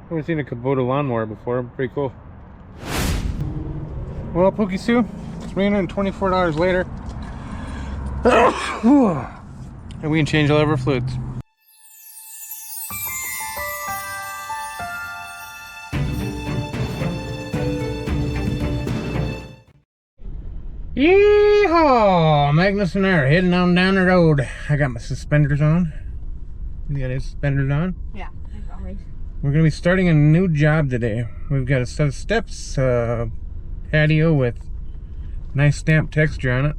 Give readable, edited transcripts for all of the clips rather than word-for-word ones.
Never seen a Kubota lawnmower before. Pretty cool. Well, Pookie Sue, $324 later. And we can change all of our fluids. Yeehaw! Magnus and I are heading on down the road. I got my suspenders on. You got his suspenders on? Yeah, always. We're going to be starting a new job today. We've got a set of steps, patio with nice stamped texture on it,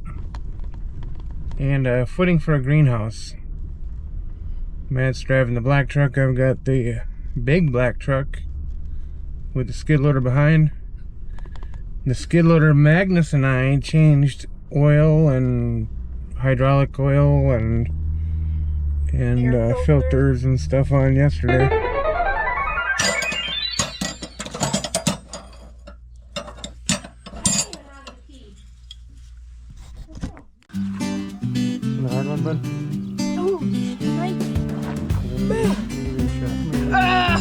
and a footing for a greenhouse. Matt's driving the black truck. I've got the big black truck with the skid loader behind. The skid loader, Magnus and I changed oil and hydraulic oil and filters and stuff on yesterday. The hard one, bud? Oh, right. Ah!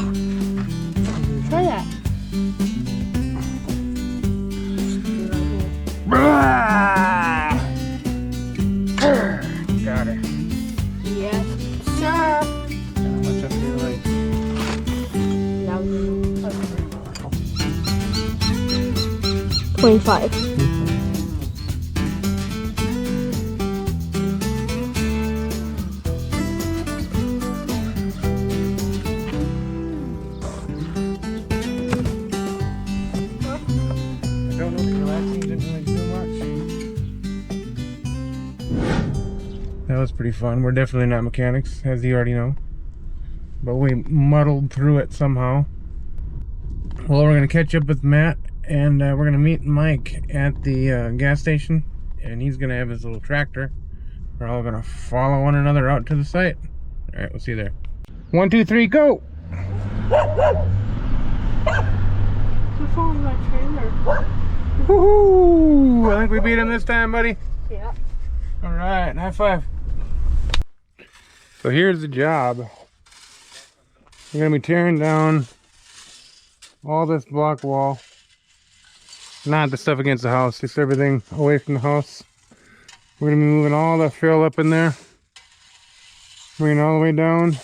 Try that. Got it. Yes, sir. What's up your leg? Now 25. That was pretty fun. We're definitely not mechanics, as you already know, but we muddled through it somehow. Well, we're going to catch up with Matt, and we're going to meet Mike at the gas station, and he's going to have his little tractor. We're all going to follow one another out to the site. All right, we'll see you there. 1, 2, 3, go! Who's following my trailer? Woohoo! I think we beat him this time, buddy. Yeah. All right, high five. So here's the job. We're gonna be tearing down all this block wall. Not the stuff against the house, just everything away from the house. We're gonna be moving all the fill up in there. Bringing it all the way down.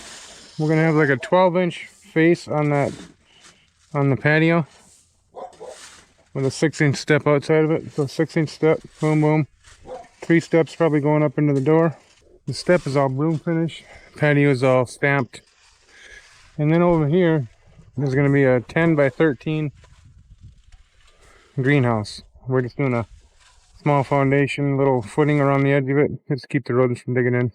We're gonna have like a 12-inch face on the patio with a 6-inch step outside of it. So 6-inch step, boom, boom. 3 steps probably going up into the door. The step is all broom finish. Patio is all stamped. And then over here, there's going to be a 10 by 13 greenhouse. We're just doing a small foundation, little footing around the edge of it, just to keep the rodents from digging in.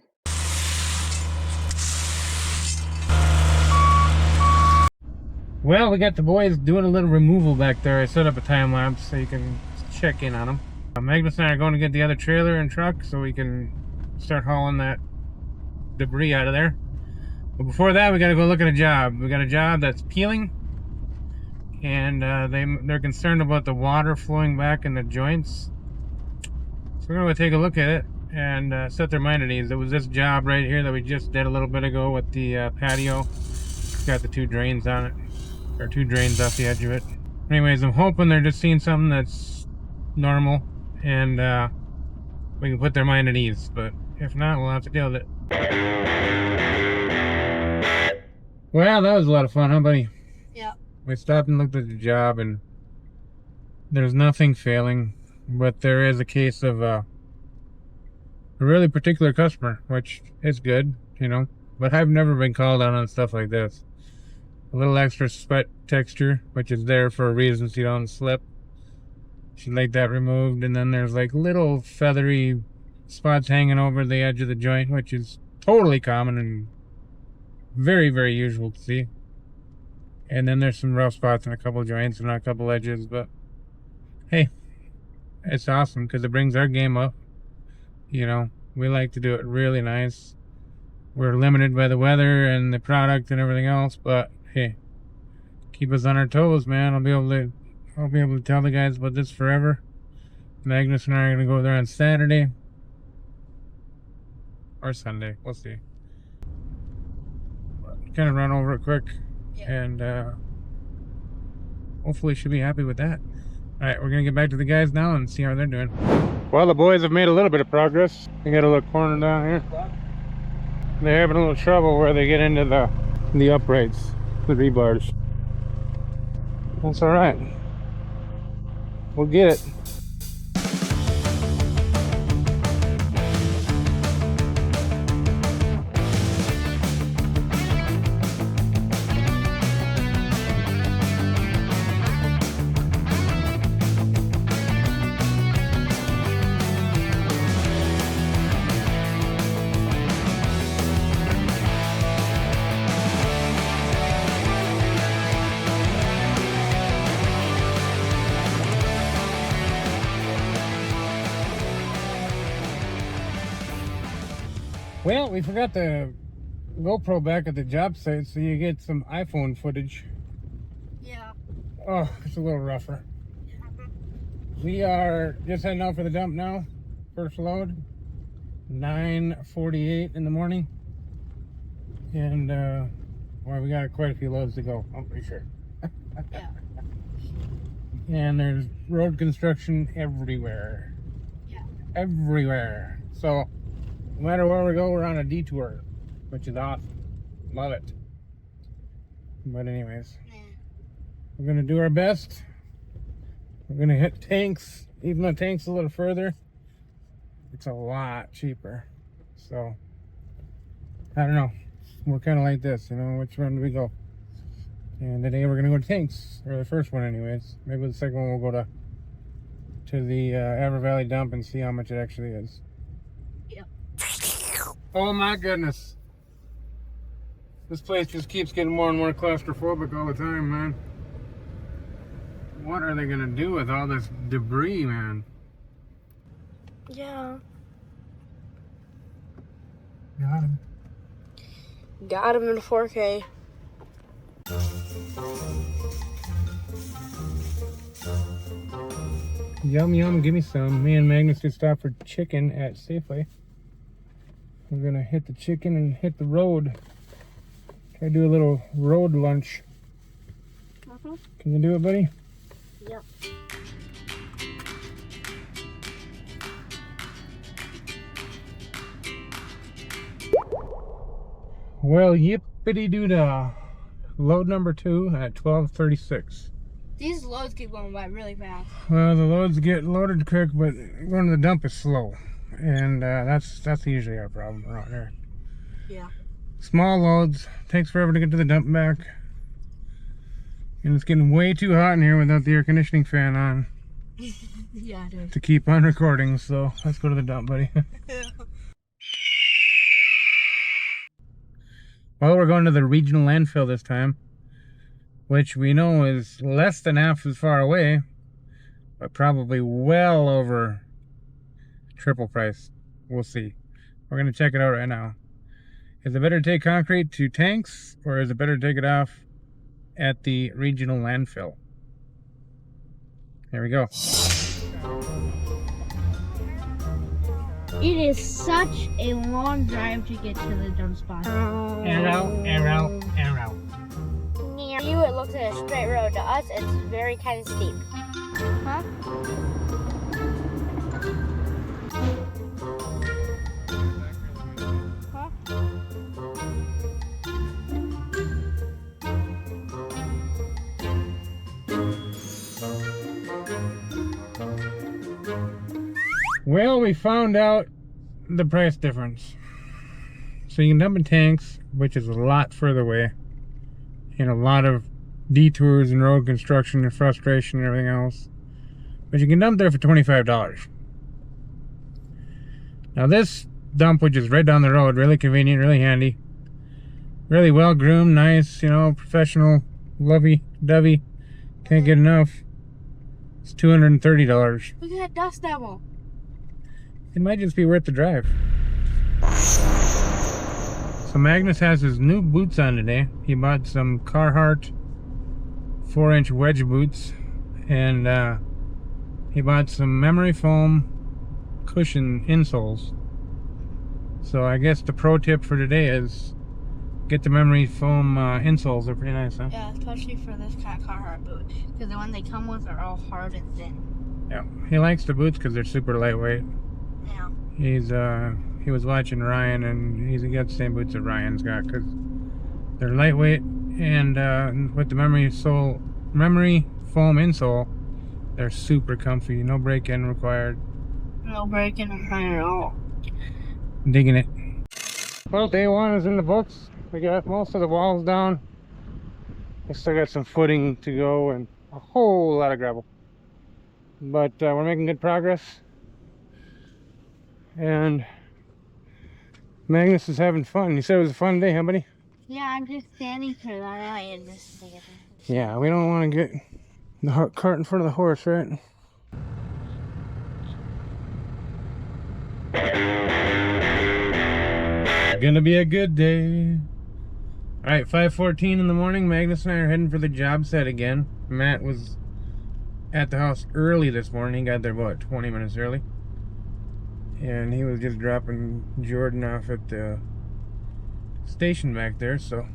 Well, we got the boys doing a little removal back there. I set up a time lapse so you can check in on them. Magnus and I are going to get the other trailer and truck so we can start hauling that debris out of there. But before that, we got to go look at a job. We got a job that's peeling, and they're concerned about the water flowing back in the joints. So we're going to take a look at it and set their mind at ease. It was this job right here that we just did a little bit ago with the patio. It's got the 2 drains on it, or 2 drains off the edge of it. Anyways, I'm hoping they're just seeing something that's normal, and we can put their mind at ease. But if not, we'll have to deal with it. Well, that was a lot of fun, huh, buddy? Yeah. We stopped and looked at the job, and there's nothing failing, but there is a case of a really particular customer, which is good, you know. But I've never been called out on stuff like this. A little extra sweat texture, which is there for a reason so you don't slip. She'd like that removed, and then there's like little feathery spots hanging over the edge of the joint, which is totally common and very, very usual to see. And then there's some rough spots in a couple joints and a couple edges, but hey, it's awesome because it brings our game up. You know, we like to do it really nice. We're limited by the weather and the product and everything else, but hey, keep us on our toes, man. I'll be able to tell the guys about this forever. Magnus and I are gonna go there on Saturday or Sunday. We'll see. Kind of run over it quick, yeah. And hopefully should be happy with that. Alright, we're gonna get back to the guys now and see how they're doing. Well, the boys have made a little bit of progress. They got a little corner down here. They're having a little trouble where they get into the uprights, the rebars. That's alright. We'll get it. Well, we forgot the GoPro back at the job site, so you get some iPhone footage. Yeah. Oh, it's a little rougher. We are just heading out for the dump now. First load, 9:48 in the morning. And, well, we got quite a few loads to go, I'm pretty sure. Yeah. And there's road construction everywhere. Yeah. Everywhere. So, no matter where we go, we're on a detour, which is awesome. Love it. But anyways, we're gonna do our best. We're gonna hit tanks, even though tanks a little further. It's a lot cheaper. So, I don't know. We're kind of like this, you know, which one do we go? And today we're gonna go to tanks, or the first one anyways. Maybe the second one we'll go to the Ever Valley dump and see how much it actually is. Oh my goodness. This place just keeps getting more and more claustrophobic all the time, man. What are they gonna do with all this debris, man? Yeah. Got him. Got him in 4K. Yum yum, give me some. Me and Magnus just stopped for chicken at Safeway. We're gonna hit the chicken and hit the road. Try to do a little road lunch. Can you do it, buddy? Yep. Well, yippity doo dah. Load number 2 at 12:36. These loads keep going by really fast. Well, the loads get loaded quick, but going to the dump is slow. And that's usually our problem around here. Yeah. Small loads, takes forever to get to the dump back. And it's getting way too hot in here without the air conditioning fan on Yeah, it is. to keep on recording, so let's go to the dump, buddy. Well, we're going to the regional landfill this time, which we know is less than half as far away, but probably well over triple price. We'll see. We're going to check it out right now. Is it better to take concrete to tanks, or is it better to take it off at the regional landfill? There we go. It is such a long drive to get to the dump spot. Arrow, arrow, arrow. Near you, it looks like a straight road. To us, it's very kind of steep. Huh? Well, we found out the price difference. So you can dump in tanks, which is a lot further away, and a lot of detours and road construction and frustration and everything else. But you can dump there for $25. Now this dump, which is right down the road, really convenient, really handy, really well groomed, nice, you know, professional, lovey-dovey, can't get enough. It's $230. Look at that dust devil. It might just be worth the drive. So Magnus has his new boots on today. He bought some Carhartt 4-inch wedge boots, and he bought some memory foam cushion insoles. So I guess the pro tip for today is get the memory foam insoles. They're pretty nice, huh? Yeah, especially for this kind of Carhartt boot. Because the ones they come with are all hard and thin. Yeah. He likes the boots because they're super lightweight. Yeah. He was watching Ryan, and he's got the same boots that Ryan's got because they're lightweight, and with the memory foam insole, they're super comfy. No break-in required. No breaking and crying at all. Digging it. Well, day one is in the books. We got most of the walls down. We still got some footing to go and a whole lot of gravel. But we're making good progress. And Magnus is having fun. You said it was a fun day, huh, buddy? Yeah, I'm just standing for that eye and just thinking. Yeah, we don't want to get the cart in front of the horse, right? Gonna be a good day. Alright, 5:14 in the morning. Magnus and I are heading for the job site again. Matt was at the house early this morning. He got there about 20 minutes early. And he was just dropping Jordan off at the station back there, so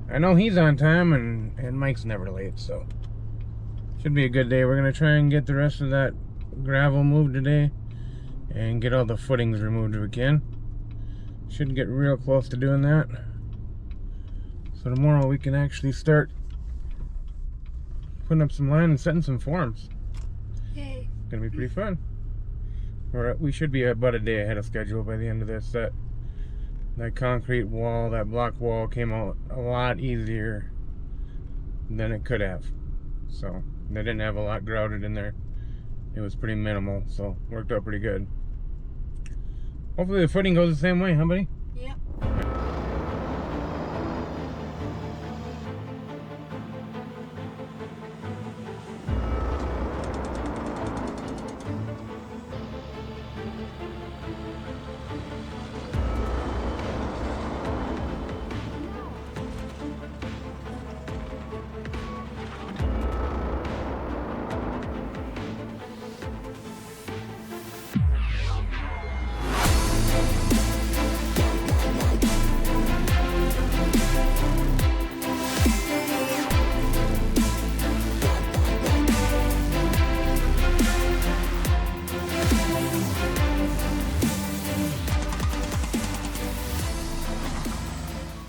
I know he's on time, and Mike's never late, so should be a good day. We're gonna try and get the rest of that gravel moved today and get all the footings removed if we can. Should get real close to doing that, so tomorrow we can actually start putting up some line and setting some forms. Yay. Gonna be pretty fun. We should be about a day ahead of schedule by the end of this. That concrete wall, that block wall, came out a lot easier than it could have. So they didn't have a lot grouted in there. It was pretty minimal, so worked out pretty good. Hopefully the footing goes the same way, huh, buddy? Yep.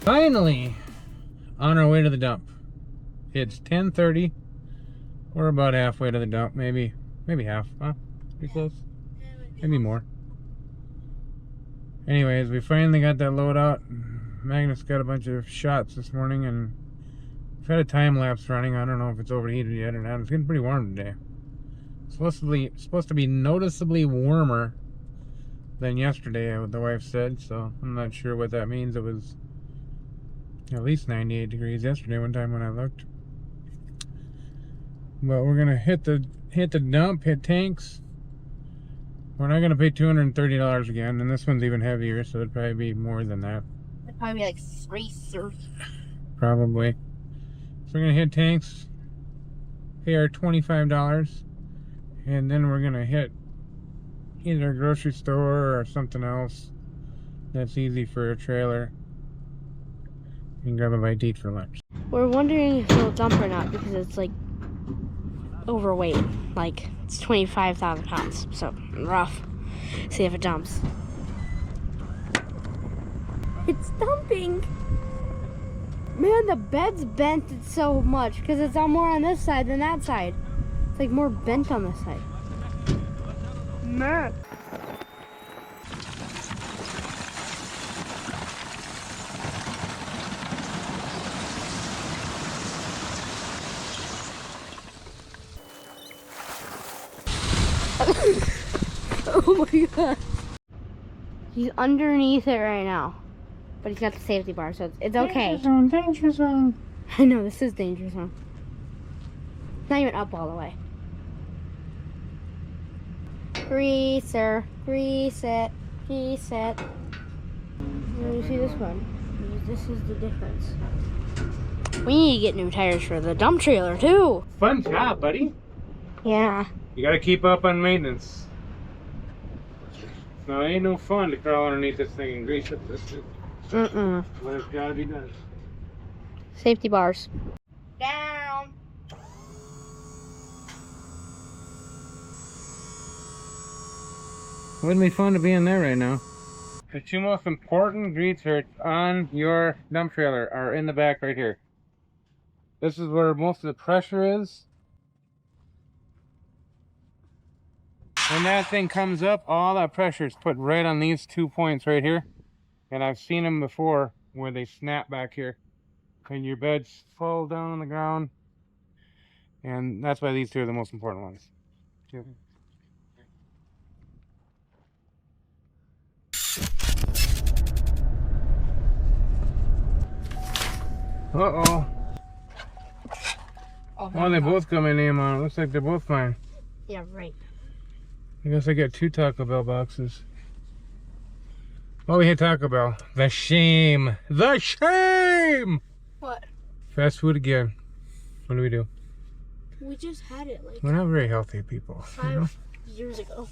Finally, on our way to the dump. It's 10:30. We're about halfway to the dump, maybe half. Huh? Pretty close. Maybe more. Anyways, we finally got that load out. Magnus got a bunch of shots this morning, and we've had a time lapse running. I don't know if it's overheated yet or not. It's getting pretty warm today. It's supposed to be noticeably warmer than yesterday, the wife said. So I'm not sure what that means. It was at least 98 degrees yesterday one time when I looked. But we're gonna hit the dump, hit tanks. We're not gonna pay $230 again, and this one's even heavier, so it'd probably be more than that. It'd probably be like 3 Probably. So we're gonna hit tanks, pay our $25, and then we're gonna hit either a grocery store or something else that's easy for a trailer and grab a bite to eat for lunch. We're wondering if it'll dump or not because it's like overweight. Like it's 25,000 pounds, so rough. See if it dumps. It's dumping. Man, the bed's bent so much because it's all more on this side than that side. It's like more bent on this side. Man. Oh my god. He's underneath it right now. But he's got the safety bar, so it's okay. Danger zone. I know, this is danger zone. It's not even up all the way. Greaser. Grease it. Grease it. You see this one? This is the difference. We need to get new tires for the dump trailer, too. Fun job, buddy. Yeah. You gotta keep up on maintenance. No, it ain't no fun to crawl underneath this thing and grease it. Mm-mm. But it's gotta be done. Safety bars. Down. Wouldn't be fun to be in there right now. The two most important grease zerks on your dump trailer are in the back right here. This is where most of the pressure is. When that thing comes up, all that pressure is put right on these 2 points right here. And I've seen them before where they snap back here. And your beds fall down on the ground. And that's why these two are the most important ones. Yep. Uh-oh. Oh, Well, they both got my name on it. Looks like they're both mine. yeah, right. I guess I got 2 Taco Bell boxes. Oh, we hit Taco Bell. The shame. The shame! What? Fast food again. What do we do? We just had it like We're not very healthy people. 5 years ago.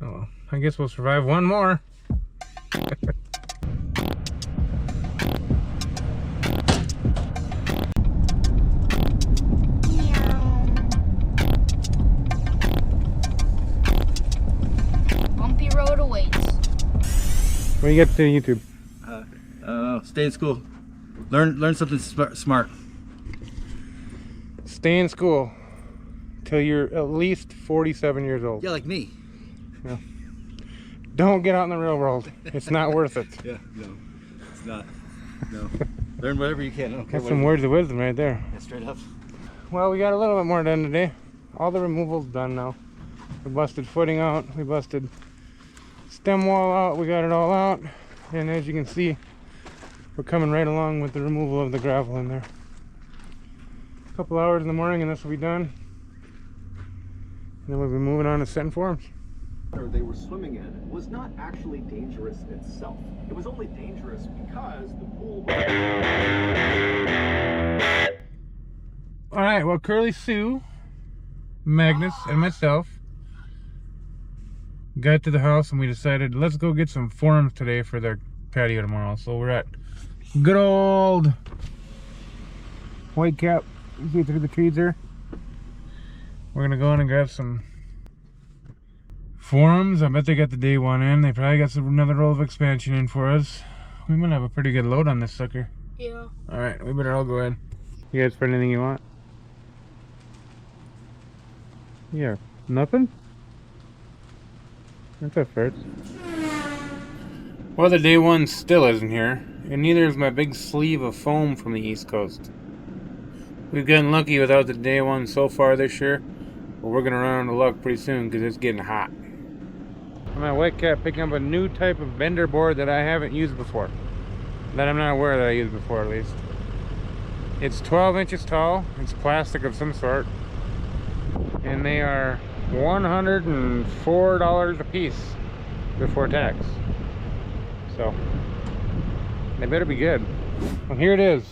Oh, well, I guess we'll survive one more. Bumpy road awaits. What do you get to YouTube? Stay in school. Learn something smart. Stay in school till you're at least 47 years old. Yeah, like me. Don't get out in the real world. It's not worth it. Yeah, no, it's not. No. Learn whatever you can. I don't care That's what some it words of wisdom right there. is. Yeah, straight up. Well, we got a little bit more done today. All the removal's done now. We busted footing out. We busted stem wall out. We got it all out. And as you can see, we're coming right along with the removal of the gravel in there. A couple hours in the morning and this will be done. And then we'll be moving on to setting forms. They were swimming in was not actually dangerous itself. It was only dangerous because the pool. Alright, well, Curly Sue, Magnus, and myself got to the house and we decided let's go get some forms today for the patio tomorrow. So we're at good old White Cap. You see through the trees there? We're gonna go in and grab some forms. I bet they got the day one in. They probably got another roll of expansion in for us. We might have a pretty good load on this sucker. Yeah. Alright, we better all go in. You guys find anything you want? Yeah, nothing? That's a first. Well, the day one still isn't here, and neither is my big sleeve of foam from the East Coast. We've gotten lucky without the day one so far this year, but we're gonna run out of luck pretty soon because it's getting hot. I'm at White Cat picking up a new type of bender board that I haven't used before. That I'm not aware that I used before, at least. It's 12 inches tall. It's plastic of some sort. And they are $104 a piece before tax. So, they better be good. Well, here it is.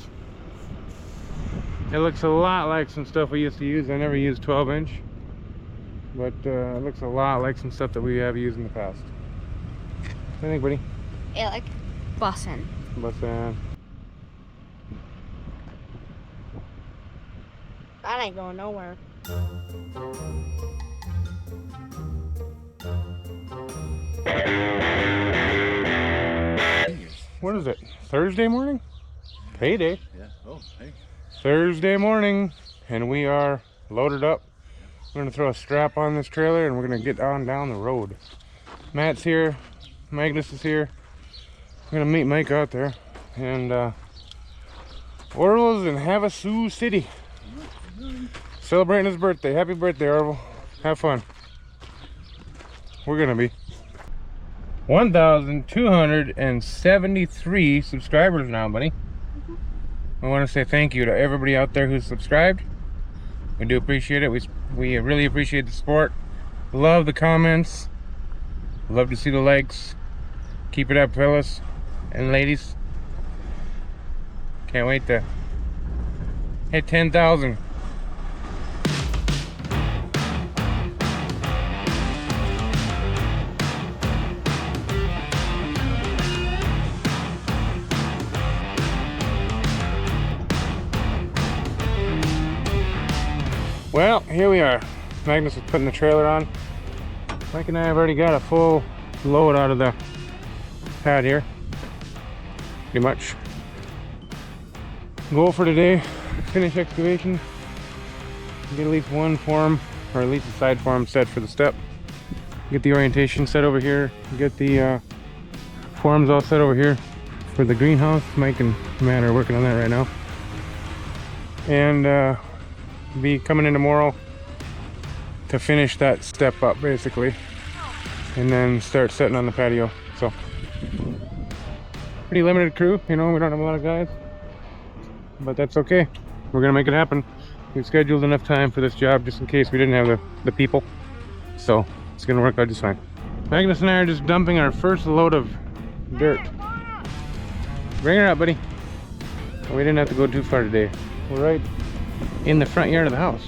It looks a lot like some stuff we used to use. I never used 12 inch. But it looks a lot like some stuff that we have used in the past. What do you think, buddy? Yeah, like bussin'. But That ain't going nowhere. what is it? Thursday morning? Payday. Yeah. Oh, hey. Thursday morning, and we are loaded up. We're gonna throw a strap on this trailer and we're gonna get on down the road. Matt's here, Magnus is here. We're gonna meet Mike out there, and Orville's in Havasu City, celebrating his birthday. Happy birthday, Orville. Have fun. We're gonna be 1,273 subscribers now, buddy. I want to say thank you to everybody out there who's subscribed. We do appreciate it. We really appreciate the support. Love the comments. Love to see the likes. Keep it up, fellas and ladies. Can't wait to hit 10,000. Well, here we are. Magnus is putting the trailer on. Mike and I have already got a full load out of the pad here. Pretty much. Goal for today, finish excavation. Get at least one form, or at least a side form set for the step. Get the orientation set over here. Get the forms all set over here for the greenhouse. Mike and Matt are working on that right now. And be coming in tomorrow to finish that step up basically, and then start setting on the patio. So pretty limited crew, you know, we don't have a lot of guys, but that's okay. We're gonna make it happen. We've scheduled enough time for this job just in case we didn't have the people, so it's gonna work out just fine. Magnus and I are just dumping our first load of dirt. Bring her up, buddy. We didn't have to go too far today. We're right in the front yard of the house.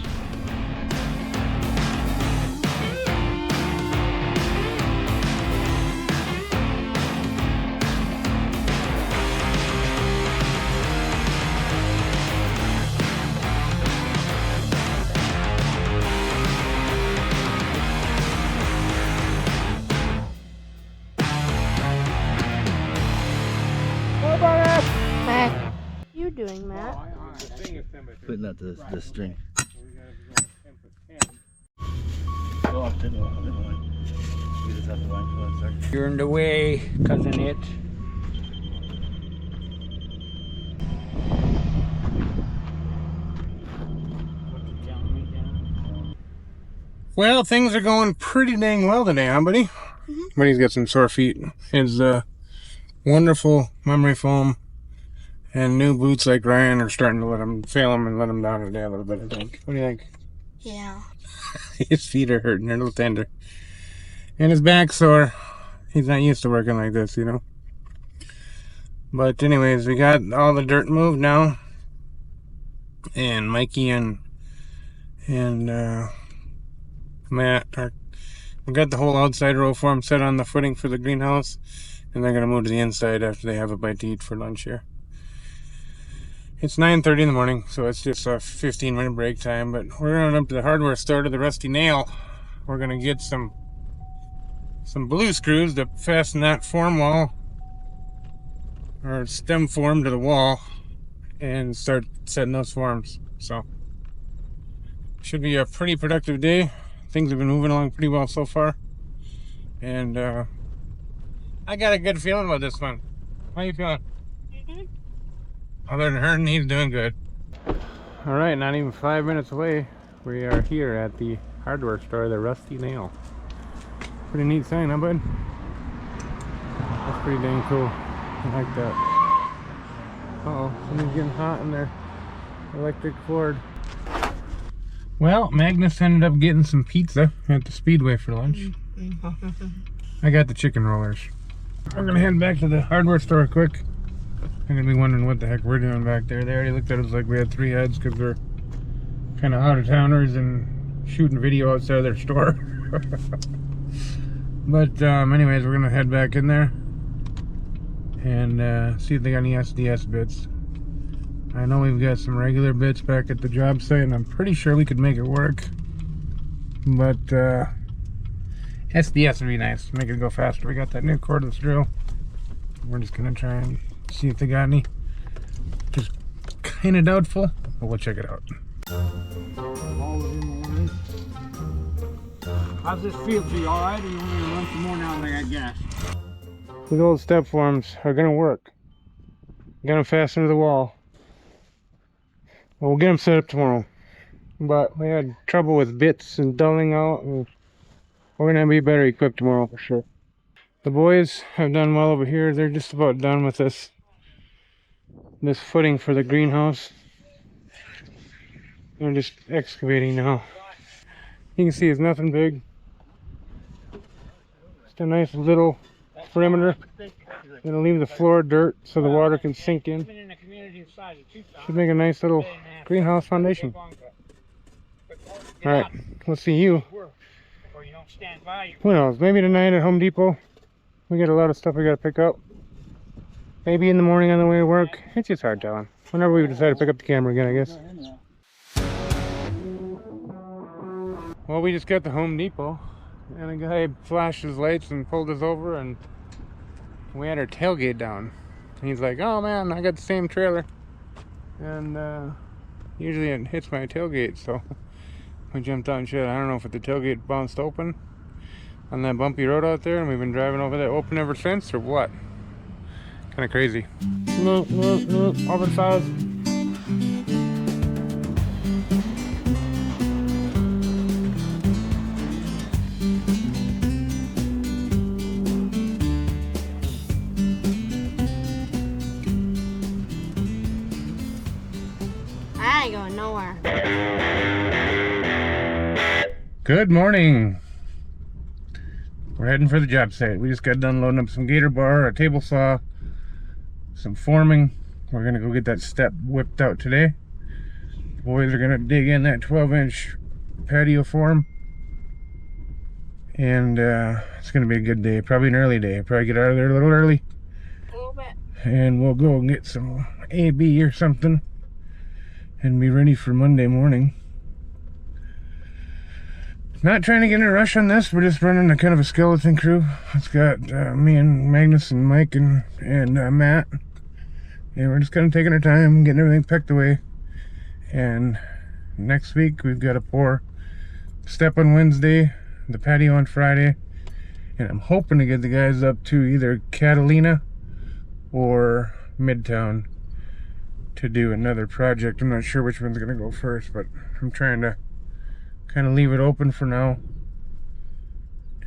Matt, what are you doing, Matt? Putting out the string. You're in the way, cousin it. Well, things are going pretty dang well today, huh, buddy? Buddy's got some sore feet. His wonderful memory foam and new boots like Ryan are starting to fail him and let him down today a little bit, I think. What do you think? Yeah. His feet are hurting, they're a little tender. And his back's sore. He's not used to working like this, you know. But anyways, we got all the dirt moved now. And Mikey and Matt we got the whole outside row form set on the footing for the greenhouse. And they're gonna move to the inside after they have a bite to eat for lunch here. It's 9:30 in the morning, so it's just a 15-minute break time, but we're going up to the hardware store to the Rusty Nail. We're gonna get some blue screws to fasten that form wall or stem form to the wall and start setting those forms. So should be a pretty productive day. Things have been moving along pretty well so far, and I got a good feeling about this one. How you feeling? Other than her, he's doing good. All right, not even 5 minutes away, we are here at the hardware store, the Rusty Nail. Pretty neat sign, huh, bud? That's pretty dang cool. I like that. Uh-oh, something's getting hot in there. Electric Ford. Well, Magnus ended up getting some pizza at the Speedway for lunch. I got the chicken rollers. We're gonna head back to the hardware store quick. I'm gonna be wondering what the heck we're doing back there. They already looked at us like we had 3 heads because we're kind of out-of-towners and shooting video outside of their store. But anyways, we're gonna head back in there and see if they got any SDS bits. I know we've got some regular bits back at the job site, and I'm pretty sure we could make it work. But SDS would be nice, make it go faster. We got that new cordless drill. We're just gonna try and see if they got any. Just kind of doubtful, but we'll check it out. How's this feel to you, alright? Or you want me to run some more now than I got gas? These old step forms are gonna work. Get them fastened to the wall. Well, we'll get them set up tomorrow. But we had trouble with bits and dulling out, and we're gonna be better equipped tomorrow for sure. The boys have done well over here. They're just about done with this footing for the greenhouse. They're just excavating now. You can see it's nothing big. Just a nice little perimeter. Gonna leave the floor dirt so the water can sink in. Should make a nice little greenhouse foundation. Alright, let's see you. Who knows, maybe tonight at Home Depot. We got a lot of stuff we gotta pick up. Maybe in the morning on the way to work. It's just hard telling. Whenever we decide to pick up the camera again, I guess. Well, we just got to Home Depot, and a guy flashed his lights and pulled us over, and we had our tailgate down. And he's like, "Oh man, I got the same trailer, and usually it hits my tailgate." So we jumped on shit. I don't know if the tailgate bounced open on that bumpy road out there, and we've been driving over there open ever since, or what? Kind of crazy. Oversized. I ain't going nowhere. Good morning. We're heading for the job site. We just got done loading up some gator bar, a table saw, some forming. We're gonna go get that step whipped out today. The boys are gonna dig in that 12-inch patio form, and it's gonna be a good day. Probably an early day. Probably get out of there a little early, A little bit. and we'll go and get some AB or something and be ready for Monday morning. Not trying to get in a rush on this. We're just running a kind of a skeleton crew. It's got me and Magnus and Mike and Matt, and we're just kind of taking our time, getting everything packed away. And next week we've got to pour step on Wednesday, the patio on Friday, and I'm hoping to get the guys up to either Catalina or Midtown to do another project. I'm not sure which one's gonna go first, but I'm trying to kind of leave it open for now.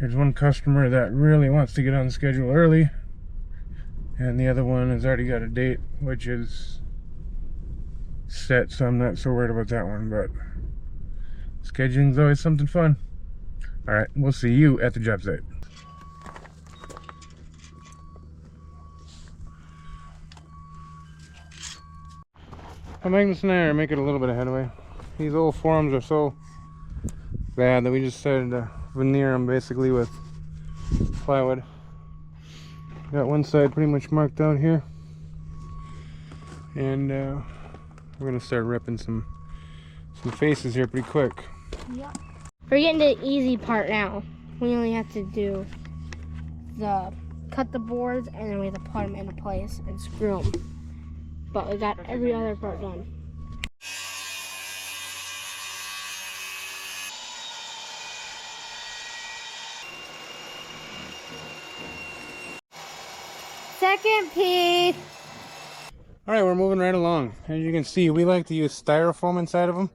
There's one customer that really wants to get on the schedule early, and the other one has already got a date which is set, so I'm not so worried about that one. But scheduling's always something fun. All right, we'll see you at the job site. Magnus and I are making a little bit of headway. These old forms are so bad that we just decided to veneer them basically with plywood. Got one side pretty much marked out here, and we're gonna start ripping some faces here pretty quick. Yep. We're getting to the easy part now. We only have to do cut the boards, and then we have to put them into place and screw them. But we got every other part done. Second piece. All right, we're moving right along. As you can see, we like to use styrofoam inside of them.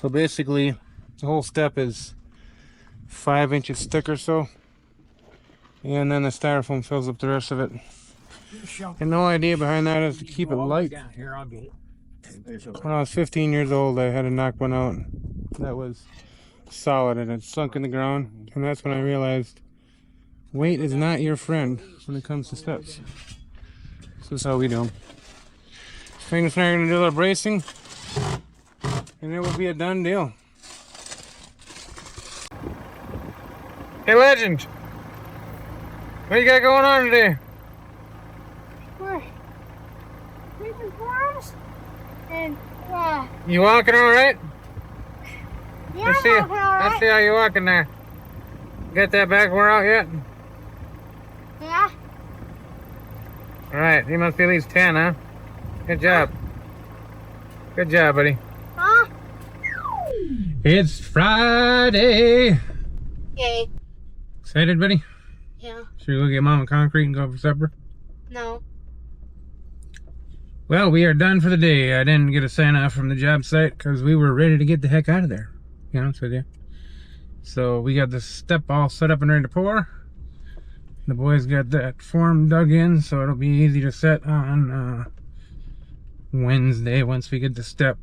So basically, the whole step is 5 inches thick or so, and then the styrofoam fills up the rest of it. And the whole idea behind that is to keep it light. Here, I'll get it. When I was 15 years old, I had to knock one out that was solid and it sunk in the ground, and that's when I realized weight is not your friend when it comes to steps. This is how we do them. Magnus and I are going to do a little bracing, and it will be a done deal. Hey, Legend! What you got going on today? We're making forms, and You walking all right? yeah, Let's see, I'm walking all let's right. see how you walking there. Got that back wore out yet? Yeah. All right, you must be at least 10, huh? Good job. Good job, buddy. Huh? It's Friday. Yay. Excited, buddy? Yeah. Should we go get Mama concrete and go for supper? No. Well, we are done for the day. I didn't get a sign off from the job site because we were ready to get the heck out of there. To be honest with you. So we got the step all set up and ready to pour. The boys got that form dug in, so it'll be easy to set on Wednesday once we get the step.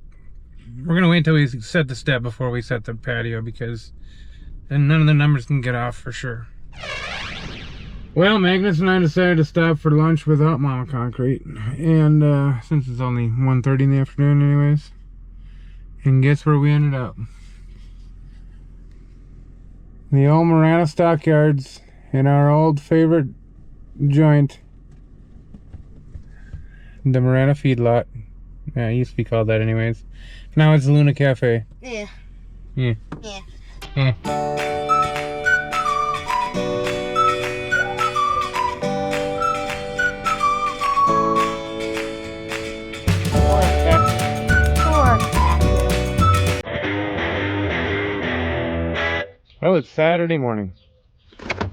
We're gonna wait until we set the step before we set the patio, because then none of the numbers can get off for sure. Well, Magnus and I decided to stop for lunch without Mama Concrete, and since it's only 1:30 in the afternoon anyways, and guess where we ended up? The old Marana Stockyards in our old favorite joint, the Marana Feedlot. Yeah, it used to be called that anyways. Now it's the Luna Cafe. Yeah. Yeah. Yeah. Well, it's Saturday morning. I'm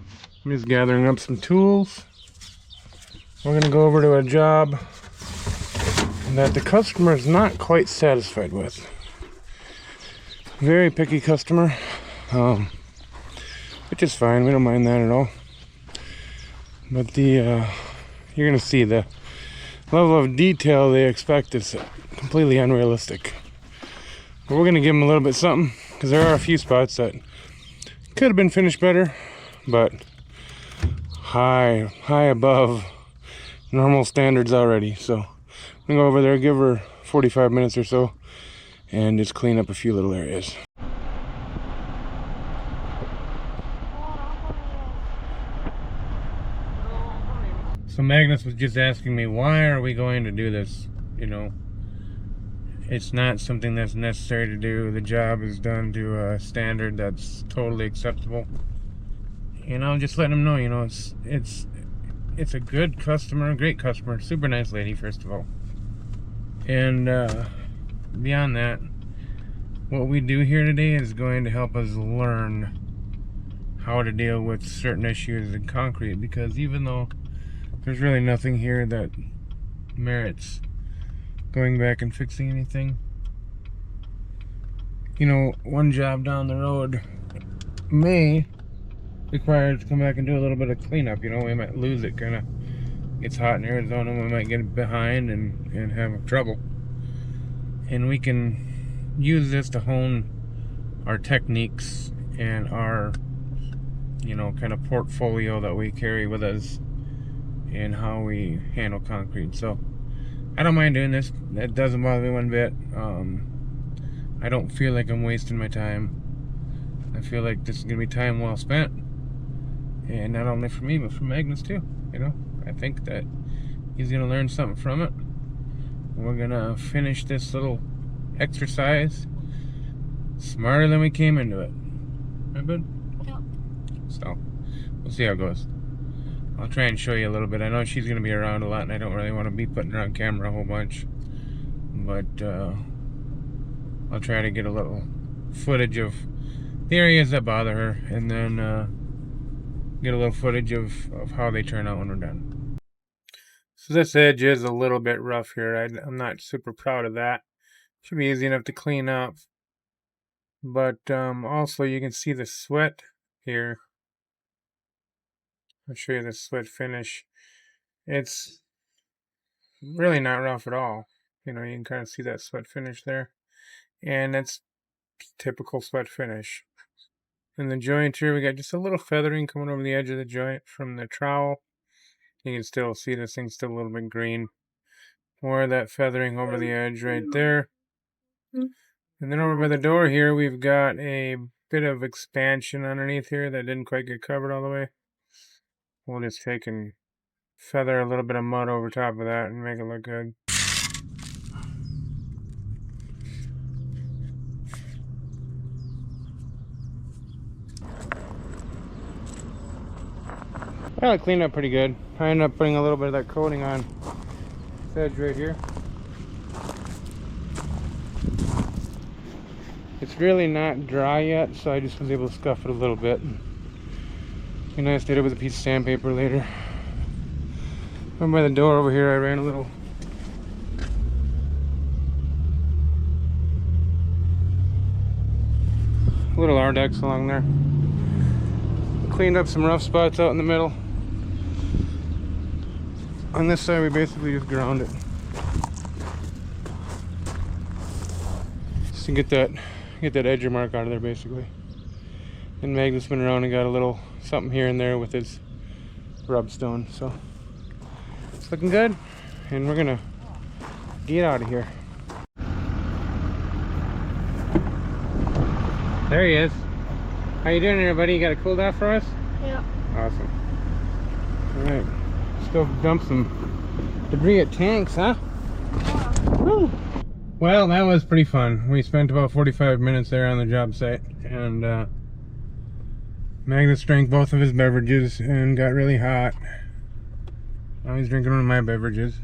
just gathering up some tools. We're gonna go over to a job that the customer is not quite satisfied with. Very picky customer, which is fine. We don't mind that at all. But you're gonna see the level of detail they expect is completely unrealistic. But we're gonna give them a little bit something, because there are a few spots that could have been finished better, but high above normal standards already. So I'm gonna go over there, give her 45 minutes or so, and just clean up a few little areas. So Magnus was just asking me, why are we going to do this? You know, it's not something that's necessary to do. The job is done to a standard that's totally acceptable. And I'm just letting him know, you know, it's a good customer, great customer, super nice lady, first of all. And beyond that, what we do here today is going to help us learn how to deal with certain issues in concrete, because even though there's really nothing here that merits going back and fixing anything, you know, one job down the road may require us to come back and do a little bit of cleanup. You know, we might lose it, kind of gets hot in Arizona, we might get behind and have trouble. And we can use this to hone our techniques and our, you know, kind of portfolio that we carry with us and how we handle concrete. So I don't mind doing this. That doesn't bother me one bit. I don't feel like I'm wasting my time. I feel like this is gonna be time well spent, and not only for me but for Magnus too. You know, I think that he's gonna learn something from it. We're gonna finish this little exercise smarter than we came into it. Right, bud? Yep. So we'll see how it goes. I'll try and show you a little bit. I know she's going to be around a lot, and I don't really want to be putting her on camera a whole bunch. But I'll try to get a little footage of the areas that bother her, and then get a little footage of how they turn out when we're done. So this edge is a little bit rough here. I'm not super proud of that. Should be easy enough to clean up. But also you can see the sweat here. I'll show you the sweat finish. It's really not rough at all. You know, you can kind of see that sweat finish there. And that's typical sweat finish. In the joint here, we got just a little feathering coming over the edge of the joint from the trowel. You can still see this thing's still a little bit green. More of that feathering over the edge right there. And then over by the door here, we've got a bit of expansion underneath here that didn't quite get covered all the way. We'll just take and feather a little bit of mud over top of that and make it look good. Well, it cleaned up pretty good. I ended up putting a little bit of that coating on this edge right here. It's really not dry yet, so I just was able to scuff it a little bit. Be nice to hit it with a piece of sandpaper later. Over by the door over here, I ran a little Ardex along there. Cleaned up some rough spots out in the middle. On this side, we basically just ground it, just to get that edge mark out of there, basically. And Magnus went around and got a little something here and there with his rub stone. So it's looking good, and we're gonna get out of here. There he is. How you doing there, buddy? You got it cooled off for us? Yep. Awesome. All right. Still dump some debris at tanks, huh? Woo. Well, that was pretty fun. We spent about 45 minutes there on the job site, and Magnus drank both of his beverages and got really hot. Now he's drinking one of my beverages.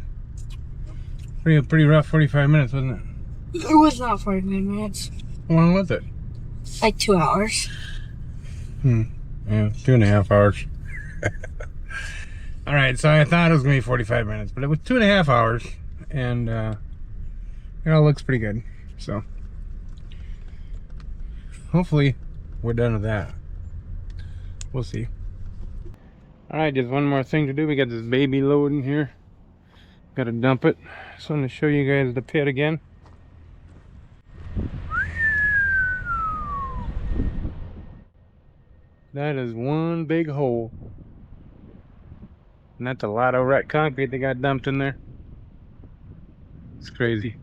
Pretty rough 45 minutes, wasn't it? It was not 45 minutes. How long was it? Like 2 hours. Yeah, 2.5 hours. Alright, so I thought it was going to be 45 minutes, but it was 2.5 hours. And it all looks pretty good. So hopefully we're done with that. We'll see. Alright, just one more thing to do. We got this baby loading here. Gotta dump it. Just want to show you guys the pit again. That is one big hole. And that's a lot of wet concrete that got dumped in there. It's crazy.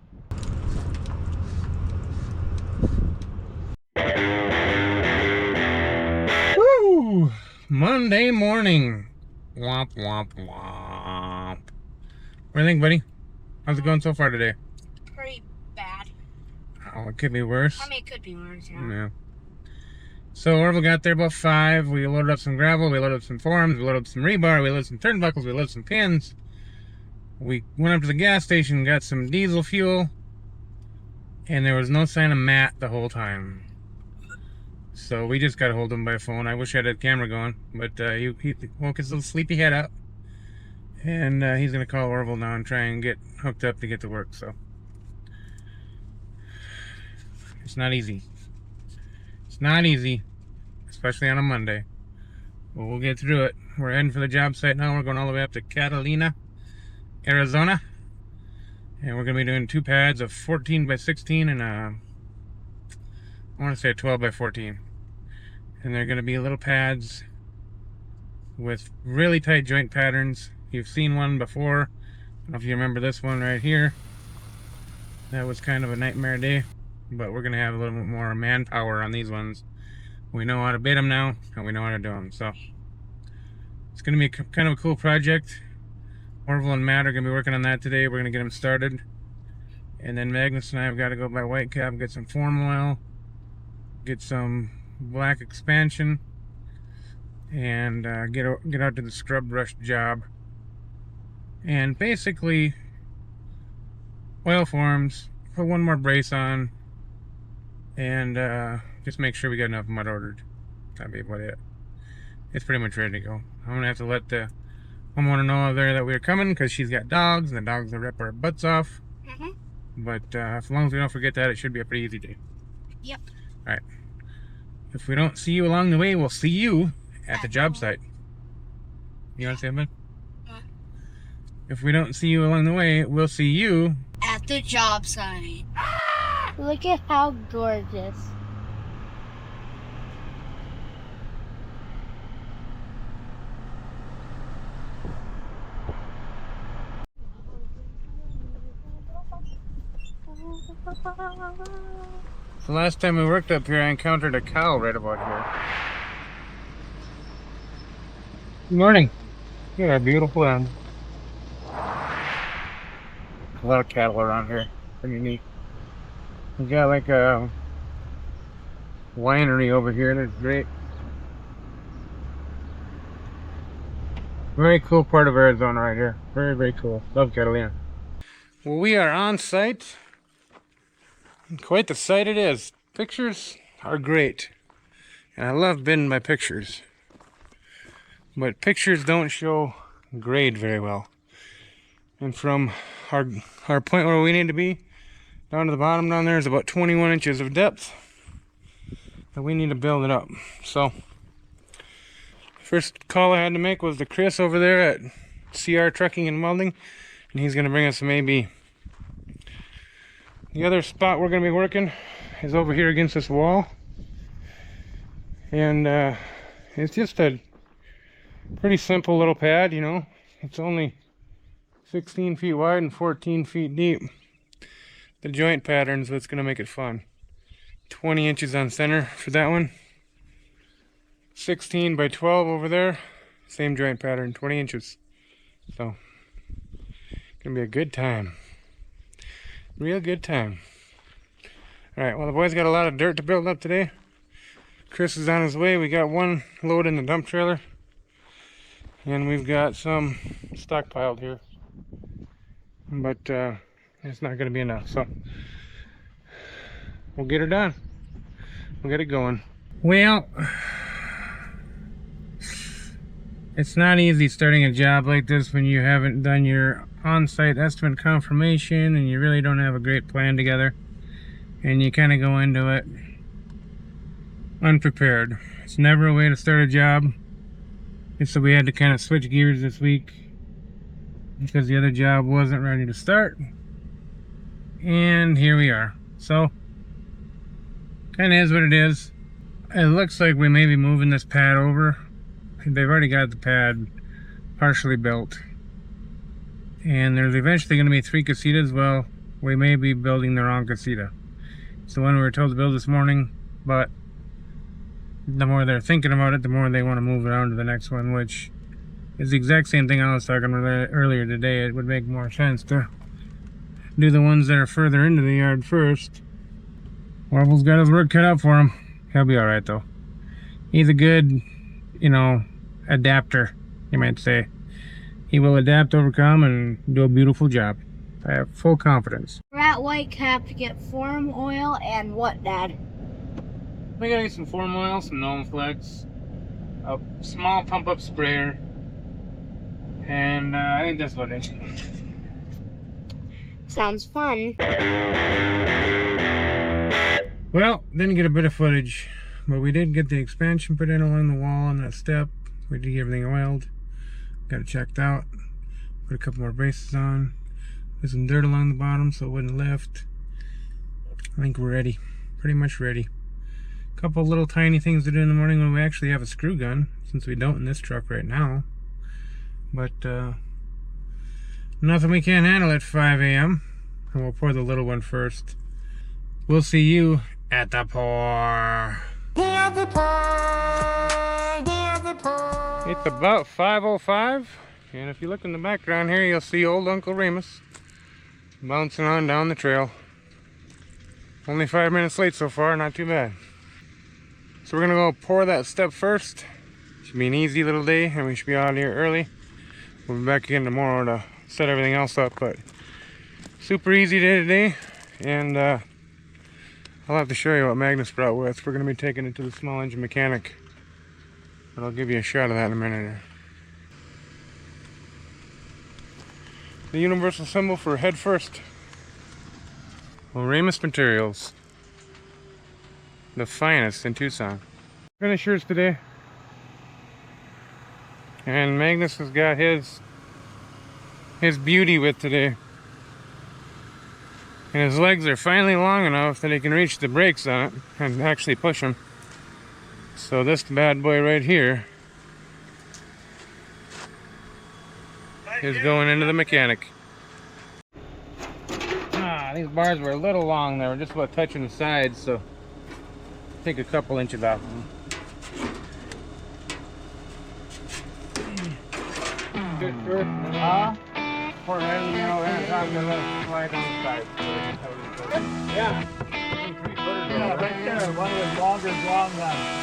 Woo! Monday morning. Womp womp womp. What do you think, buddy? How's it going so far today? Pretty bad. Oh, it could be worse. I mean, it could be worse, yeah. Yeah. So Orville got there about 5. We loaded up some gravel, we loaded up some forms, we loaded up some rebar, we loaded some turnbuckles, we loaded some pins. We went up to the gas station, got some diesel fuel, and there was no sign of Matt the whole time. So we just got a hold of him by phone. I wish I had a camera going, but he woke his little sleepy head up. And he's going to call Orville now and try and get hooked up to get to work, so. It's not easy. It's not easy, especially on a Monday. But we'll get through it. We're heading for the job site now. We're going all the way up to Catalina, Arizona. And we're going to be doing 2 pads of 14 by 16 and I want to say 12 by 14. And they're going to be little pads with really tight joint patterns. You've seen one before. I don't know if you remember this one right here. That was kind of a nightmare day. But we're going to have a little bit more manpower on these ones. We know how to bait them now, and we know how to do them. So it's going to be kind of a cool project. Orville and Matt are going to be working on that today. We're going to get them started. And then Magnus and I have got to go by Whitecap, get some form oil, get some black expansion, and get out to the scrub brush job. And basically, oil forms, put one more brace on, and just make sure we got enough mud ordered. That'd be about it. It's pretty much ready to go. I'm gonna have to let the homeowner know there that we're coming because she's got dogs, and the dogs will rip our butts off. But as long as we don't forget that, it should be a pretty easy day. Yep. All right. If we don't see you along the way, we'll see you at the job site. You want to say something? What? If we don't see you along the way, we'll see you At the job site. Look at how gorgeous. The last time we worked up here, I encountered a cow right about here. Good morning. Look at our beautiful land. A lot of cattle around here. Pretty neat. We got like a winery over here. That's great. Very cool part of Arizona right here. Very, very cool. Love Catalina. Well, we are on site. Quite the sight it is. Pictures are great. And I love bidding my pictures. But pictures don't show grade very well. And from our point where we need to be, down to the bottom down there is about 21 inches of depth. That we need to build it up. So, first call I had to make was to Chris over there at CR Trucking and Welding. And he's going to bring us some AB. The other spot we're going to be working is over here against this wall. And it's just a pretty simple little pad, you know. It's only 16 feet wide and 14 feet deep. The joint pattern's what's going to make it fun. 20 inches on center for that one. 16 by 12 over there. Same joint pattern, 20 inches. So, going to be a good time. Real good time. Alright, well the boys got a lot of dirt to build up today. Chris is on his way. We got one load in the dump trailer, and we've got some stockpiled here, but it's not going to be enough, so we'll get her done. We'll get it going. Well, it's not easy starting a job like this when you haven't done your on-site estimate confirmation and you really don't have a great plan together, and you kind of go into it unprepared. It's never a way to start a job. So we had to kind of switch gears this week because the other job wasn't ready to start, and here we are. So kind of is what it is. It looks like we may be moving this pad over. They've already got the pad partially built, and there's eventually going to be 3 casitas. Well, we may be building the wrong casita. It's the one we were told to build this morning, but the more they're thinking about it, the more they want to move it on to the next one, which is the exact same thing I was talking about earlier today. It would make more sense to do the ones that are further into the yard first. Warble's got his work cut out for him. He'll be alright though. He's a good, you know, adapter, you might say. He will adapt, overcome, and do a beautiful job. I have full confidence. We're at Whitecap to get form oil and what, Dad? We gotta get some form oil, some Gnome Flex, a small pump-up sprayer, and I think that's about it. Sounds fun. Well, didn't get a bit of footage, but we did get the expansion put in along the wall on that step. We did get everything oiled, got it checked out, put a couple more braces on, put some dirt along the bottom so it wouldn't lift. I think we're ready, pretty much ready. A couple little tiny things to do in the morning when we actually have a screw gun, since we don't in this truck right now. But nothing we can't handle at 5 a.m. And we'll pour the little one first. We'll see you at the pour. It's about 5:05, and if you look in the background here, you'll see old Uncle Remus bouncing on down the trail. Only 5 minutes late so far, not too bad. So we're gonna go pour that step first. Should be an easy little day, and we should be out here early. We'll be back again tomorrow to set everything else up, but super easy day today, and I'll have to show you what Magnus brought with. We're gonna be taking it to the small engine mechanic, but I'll give you a shot of that in a minute. The universal symbol for head first. Well, Remus Materials. The finest in Tucson. Finishers today. And Magnus has got his beauty with today. And his legs are finally long enough that he can reach the brakes on it and actually push them. So this bad boy right here is going into the mechanic. These bars were a little long. They were just about touching the sides, so take a couple inches off them. Good first, pour it in, you know, and top the left slide on the side. Yeah, right there. One with longer long line.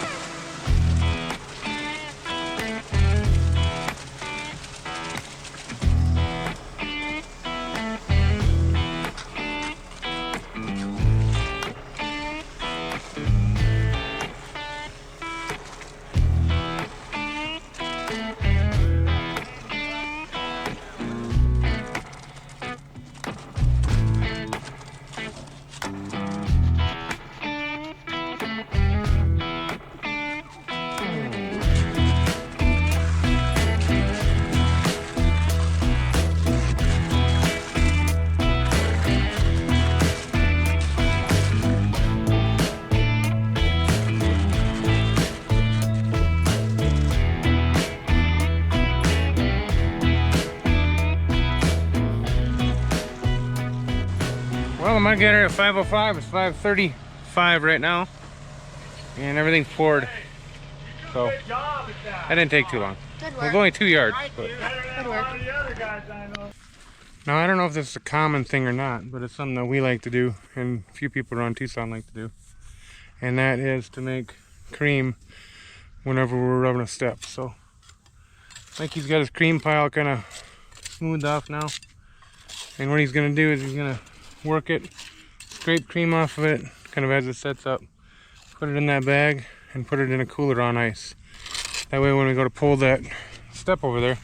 Well, I'm gonna get her at 5:05. It's 5:35 right now, and everything's poured. So that didn't take too long. Good It work. was only 2 yards. But. Good work. Now I don't know if this is a common thing or not, but it's something that we like to do, and a few people around Tucson like to do, and that is to make cream whenever we're rubbing a step. So Mikey's got his cream pile kind of smoothed off now. And what he's going to do is he's going to work it, scrape cream off of it, kind of as it sets up. Put it in that bag and put it in a cooler on ice. That way when we go to pull that step over there,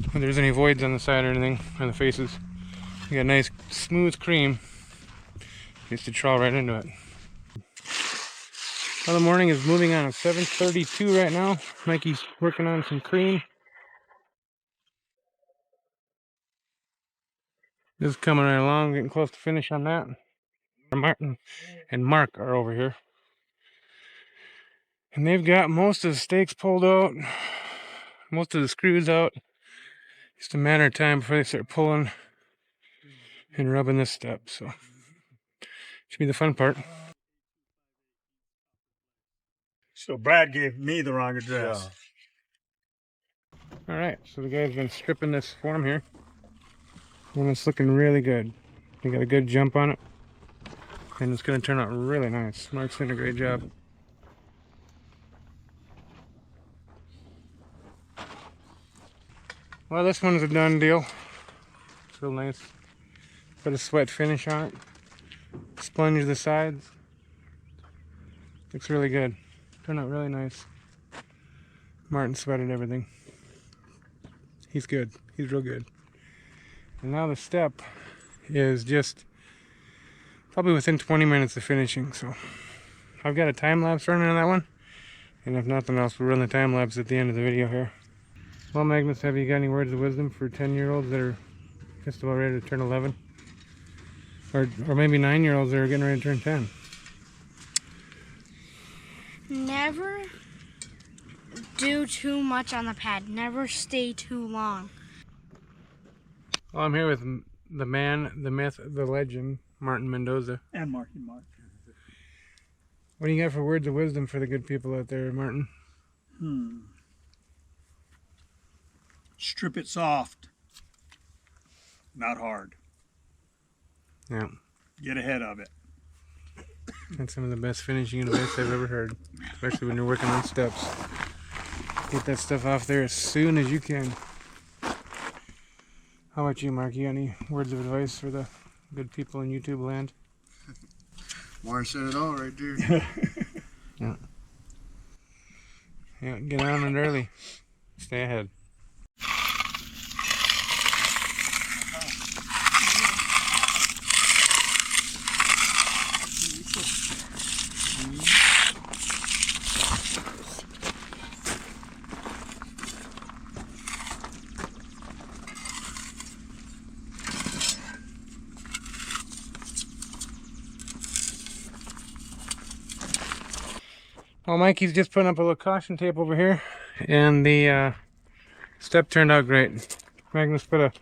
if there's any voids on the side or anything, on the faces, you got nice smooth cream just to trawl right into it. Well, the morning is moving on. It's 7:32 right now. Mikey's working on some cream. Just coming right along, getting close to finish on that. Martin and Mark are over here. And they've got most of the stakes pulled out, most of the screws out. Just a matter of time before they start pulling and rubbing this step. So, should be the fun part. So Brad gave me the wrong address. Alright, so the guy's been stripping this form here. And it's looking really good. They got a good jump on it. And it's going to turn out really nice. Mark's doing a great job. Well, this one's a done deal. It's real nice. Put a sweat finish on it. Sponge the sides. Looks really good. Turned out really nice. Martin sweated everything. He's good. He's real good. And now the step is just probably within 20 minutes of finishing. So I've got a time lapse running on that one. And if nothing else, we'll run the time lapse at the end of the video here. Well, Magnus, have you got any words of wisdom for 10-year-olds that are just about ready to turn 11? Or maybe 9-year-olds that are getting ready to turn 10? Never do too much on the pad. Never stay too long. Well, I'm here with the man, the myth, the legend, Martin Mendoza. And Marky Mark. What do you got for words of wisdom for the good people out there, Martin? Strip it soft, not hard. Yeah. Get ahead of it. That's some of the best finishing advice I've ever heard, especially when you're working on steps. Get that stuff off there as soon as you can. How about you, Mark? You got any words of advice for the good people in YouTube land? Warren said it all right there. Yeah. Yeah, get on it early. Stay ahead. Well, Mikey's just putting up a little caution tape over here, and the step turned out great. Magnus put a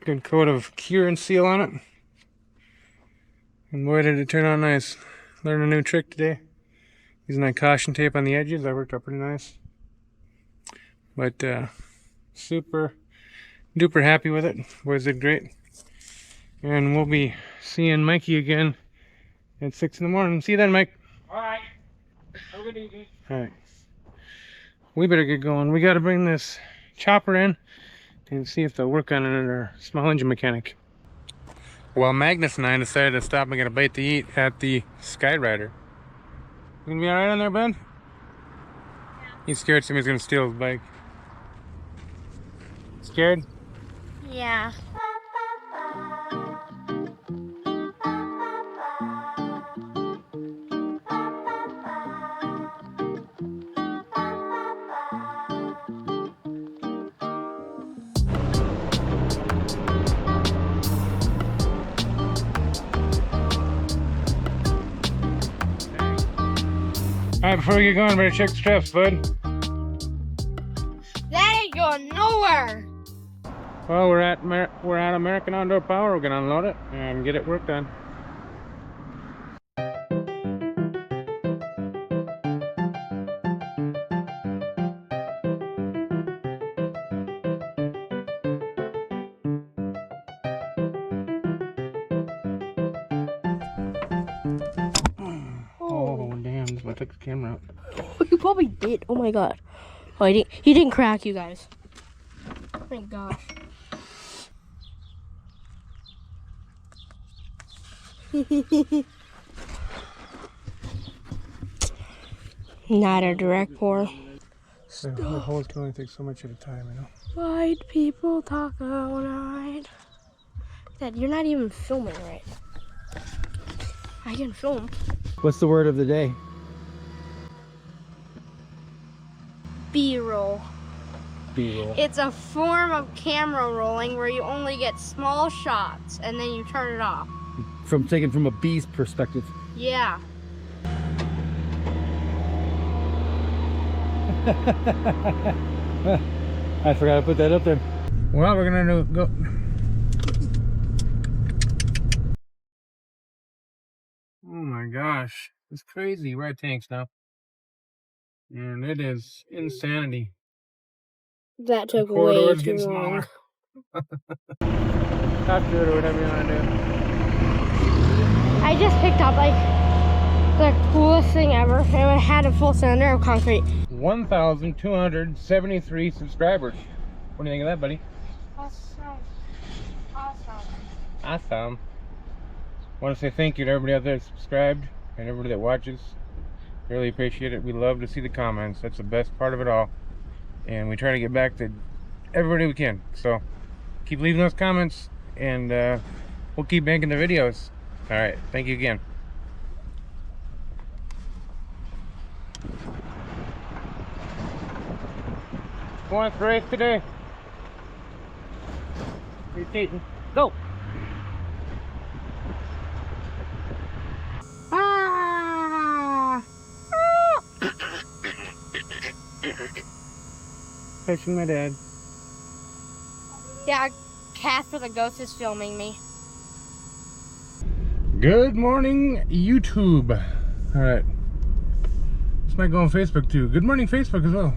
good coat of cure and seal on it, and boy did it turn out nice. Learned a new trick today, using that caution tape on the edges. That worked out pretty nice. But super duper happy with it. Boys did great. And we'll be seeing Mikey again at 6 in the morning. See you then, Mike. Alright. Have a good evening. Alright. We better get going. We got to bring this chopper in and see if they'll work on it at our small engine mechanic. Well, Magnus and I decided to stop and get a bite to eat at the Skyrider. You gonna be alright on there, bud? Yeah. He's scared somebody's gonna steal his bike. Scared? Yeah. Alright, before we get going, better check the straps, bud. That ain't going nowhere. Well, we're at American Outdoor Power. We're gonna unload it and get it worked on. Oh, damn, this I took the camera out. You probably did. Oh my god. Oh, he didn't crack, you guys. Thank gosh. Not a direct pour. So the holes can only take so much at a time, you know. White people talk all night. Dad, you're not even filming right. I can film. What's the word of the day? B-roll. B-roll. It's a form of camera rolling where you only get small shots and then you turn it off. Taken from a bee's perspective. Yeah. I forgot to put that up there. Well, we're gonna go. Oh my gosh, it's crazy. We're at Tanks now, and it is insanity. That took The way corridor's too getting long. smaller. After it or whatever you want to do. I just picked up like the coolest thing ever, and it had a full cylinder of concrete. 1,273 subscribers. What do you think of that, buddy? Awesome. Awesome. Awesome. Want to say thank you to everybody out there that subscribed and everybody that watches. Really appreciate it. We love to see the comments. That's the best part of it all. And we try to get back to everybody we can. So keep leaving those comments, and we'll keep making the videos. All right. Thank you again. Who wants to race today? You're cheating. Go! Ah! Fishing my dad. Yeah, Casper the ghost is filming me. Good morning, YouTube. All right. This might go on Facebook too. Good morning, Facebook as well.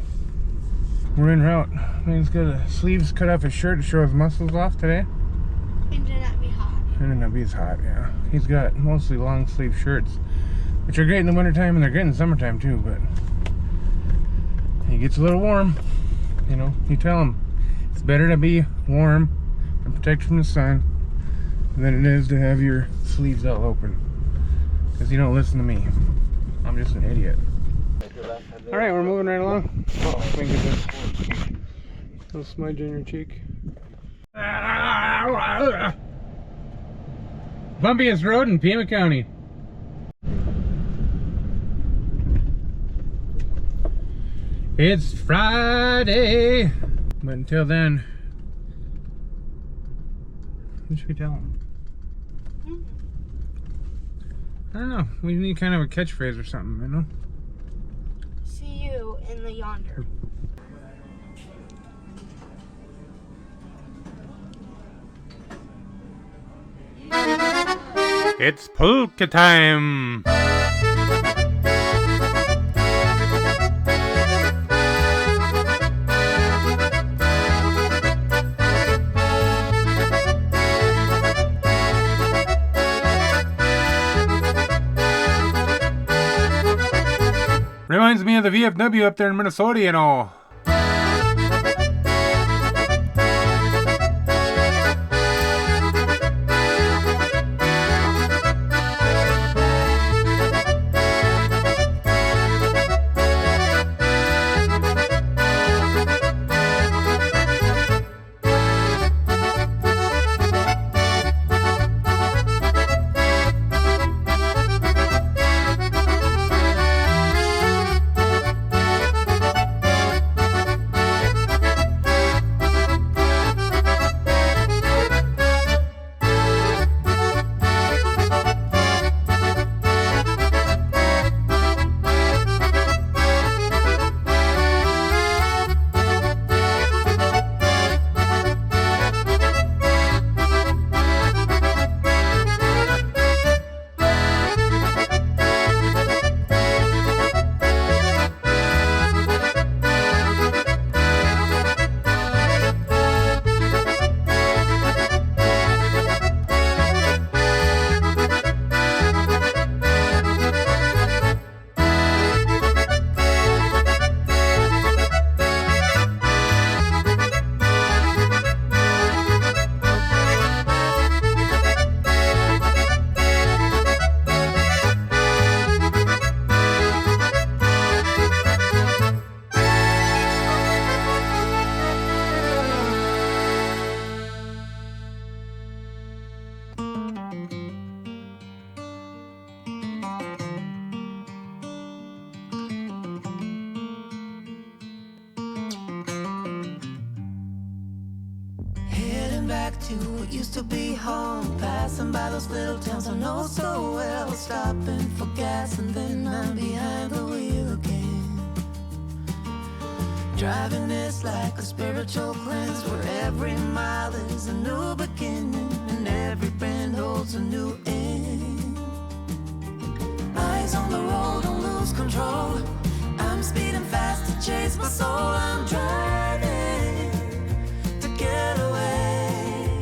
We're en route. Man's got his sleeves cut off his shirt to show his muscles off today. It did not be hot. It did not be as hot, yeah. He's got mostly long sleeve shirts, which are great in the wintertime, and they're great in the summertime too, but he gets a little warm. You know, you tell him it's better to be warm and protected from the sun than it is to have your sleeves all open. Because you don't listen to me. I'm just an idiot. Alright, we're moving right along. Oh, we can get this little smudge on your cheek. Bumpiest road in Pima County. It's Friday. But until then, what should we tell them? I don't know. We need kind of a catchphrase or something, you know? See you in the yonder. It's polka time! Reminds me of the VFW up there in Minnesota, you know. to what used to be home. Passing by those little towns I know so well. Stopping for gas and then I'm behind the wheel again. Driving is like a spiritual cleanse, where every mile is a new beginning and every bend holds a new end. Eyes on the road, don't lose control. I'm speeding fast to chase my soul. I'm driving to get away,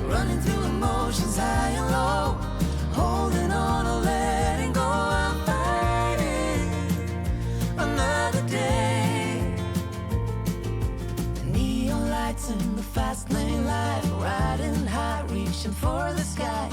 running through emotions high and low, holding on or letting go. I'm fighting another day. Neon lights in the fast lane light, riding high, reaching for the sky.